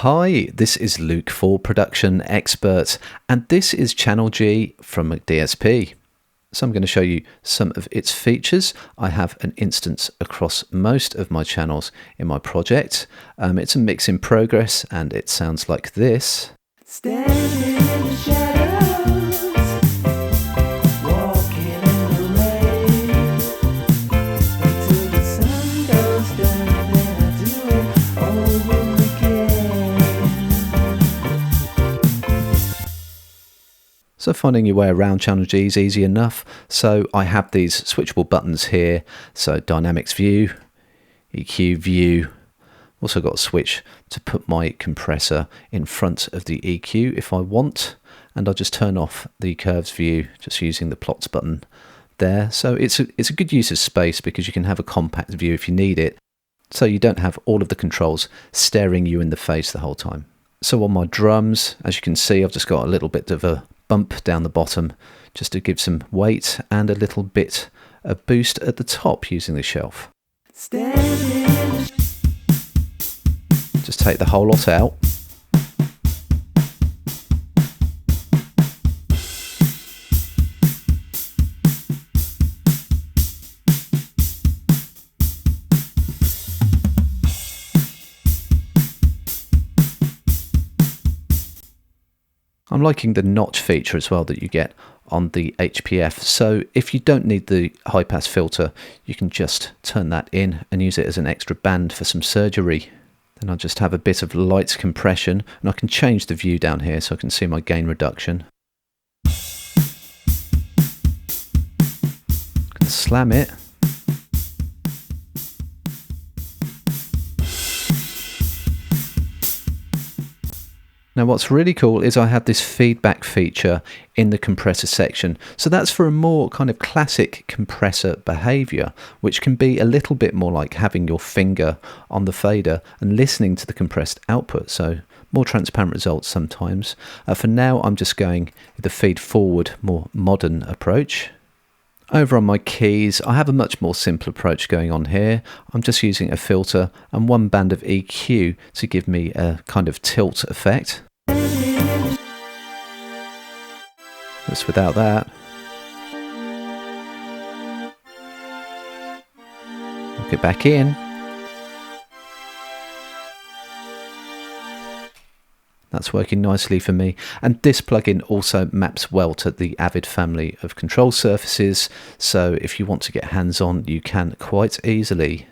Hi, this is Luke for Production Expert, and this is Channel G from McDSP. So I'm going to show you some of its features. I have an instance across most of my channels in my project. It's a mix in progress, and it sounds like this. Standing in the shadows, walking in the rain, until the sun goes down, then I do it over again. So finding your way around Channel G is easy enough. So I have these switchable buttons here. So Dynamics View, EQ View. Also got a switch to put my compressor in front of the EQ if I want, and I'll just turn off the curves view just using the plots button there. So it's a good use of space because you can have a compact view if you need it, so you don't have all of the controls staring you in the face the whole time. So on my drums, as you can see, I've just got a little bit of a bump down the bottom just to give some weight and a little bit of boost at the top using the shelf. Just take the whole lot out. I'm liking the notch feature as well that you get on the HPF. So if you don't need the high pass filter, you can just turn that in and use it as an extra band for some surgery. Then I'll just have a bit of light compression, and I can change the view down here so I can see my gain reduction. I can slam it. Now what's really cool is I have this feedback feature in the compressor section. So that's for a more kind of classic compressor behavior, which can be a little bit more like having your finger on the fader and listening to the compressed output. So more transparent results sometimes. For now, I'm just going with the feed forward, more modern approach. Over on my keys, I have a much more simple approach going on here. I'm just using a filter and one band of EQ to give me a kind of tilt effect. Just without that. Lock it back in. That's working nicely for me, and this plugin also maps well to the Avid family of control surfaces, so if you want to get hands-on you can quite easily.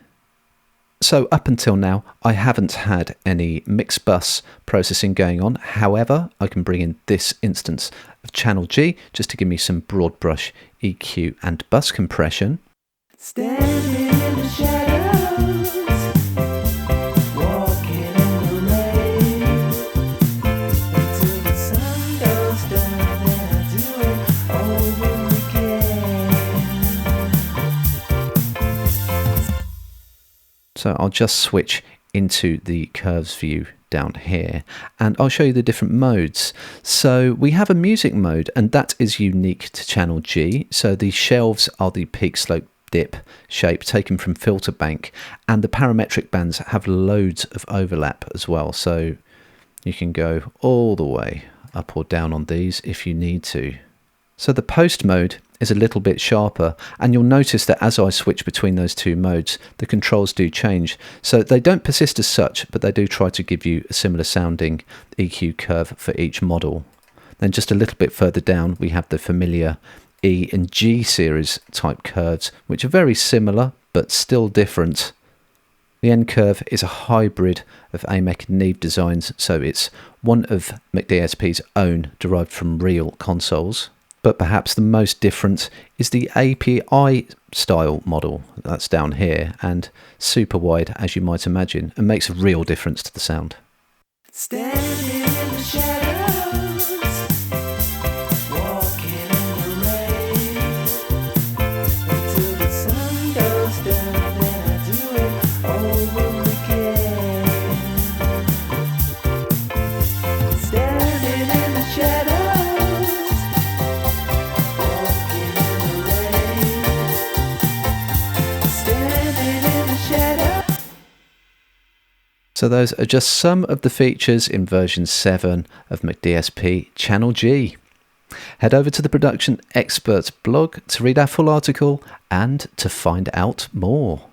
So up until now I haven't had any mix bus processing going on. However, I can bring in this instance of Channel G just to give me some broad brush EQ and bus compression. Standing in the shadows, walking in the rain, until the sun goes down, then I do it over again. So I'll just switch into the curves view down here, and I'll show you the different modes. So we have a music mode, and that is unique to Channel G. So the shelves are the peak slope dip shape taken from Filter Bank, and the parametric bands have loads of overlap as well, so you can go all the way up or down on these if you need to. So the post mode is a little bit sharper, and you'll notice that as I switch between those two modes, the controls do change. So they don't persist as such, but they do try to give you a similar sounding EQ curve for each model. Then just a little bit further down, we have the familiar E and G series type curves, which are very similar, but still different. The end curve is a hybrid of AMEC and Neve designs, so it's one of McDSP's own derived from real consoles. But perhaps the most different is the API style model that's down here, and super wide as you might imagine, and makes a real difference to the sound. Standing in the shadows, walking in the rain, until the sun goes down, then I do it over again. Standing in the shadows, So those are just some of the features in version 7 of McDSP Channel G. Head over to the Production Experts blog to read our full article and to find out more.